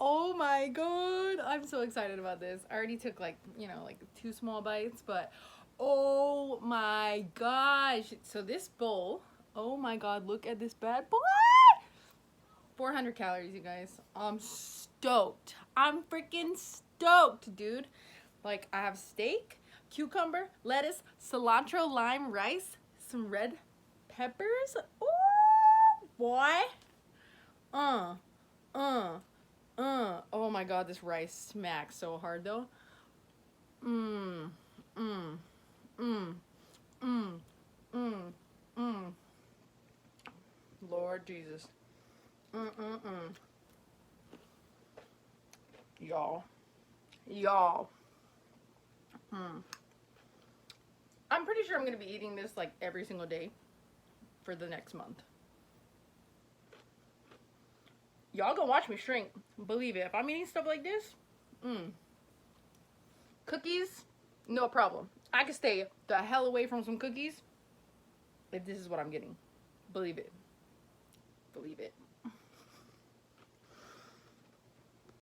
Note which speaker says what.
Speaker 1: Oh my god. I'm so excited about this. I already took like, like 2 small bites, but oh my gosh. So this bowl, oh my god, look at this bad boy. 400 calories, you guys. I'm stoked. I'm freaking stoked, dude. Like, I have steak, cucumber, lettuce, cilantro, lime, rice, some red peppers. Ooh, boy. Uh, uh, Oh my god, this rice smacks so hard, though. Mmm, mmm, mmm, mmm, mmm, mmm. Lord Jesus. Mm. Y'all. Y'all. Mm. I'm pretty sure I'm going to be eating this like every single day for the next month. Y'all gonna watch me shrink. Believe it. If I'm eating stuff like this, cookies, no problem. I can stay the hell away from some cookies if this is what I'm getting. Believe it. Believe it.